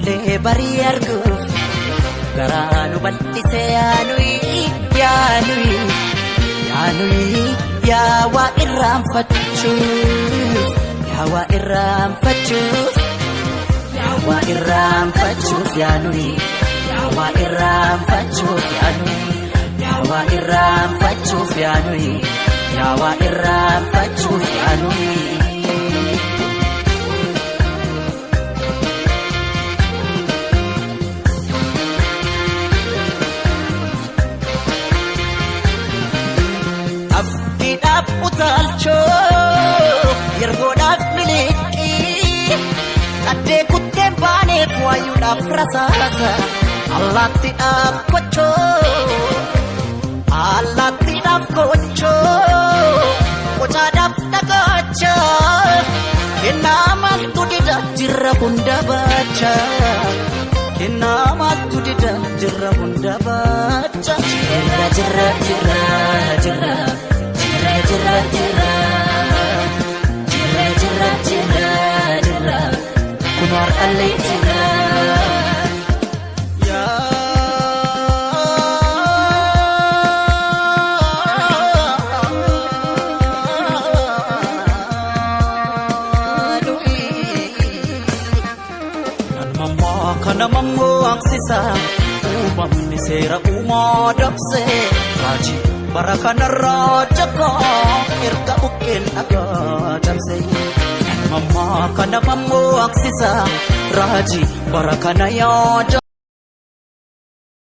fuullee barii arguuf garaa nu bal'ise yaanuyi yaa waa irraanfachuuf yaa waa irraanfachuuf yaa waa irraanfachuuf yaanuyi yaa waa irraanfachuuf yaanuyi yaa waa irraanfachuuf yaanuyi yaa waa irraanfachuuf yaanuyi. Abdiidhaaf utaalchoo yergoodhaaf miliqii qaddee kutteen baaneef waayuudhaaf rasaasa allaattiidhaaf kochoo qocaadhaaf dhagacha kennaa maaltu dida jirra hunda baacha kennaa maaltu dida jirra hunda baacha jirra kunuar alaitina ya dui nan mama kana mammo aksisa umamni sera umadapse kaji barakana rajaka erga uken agadamse mama kana mammo aksisa raji barakana ya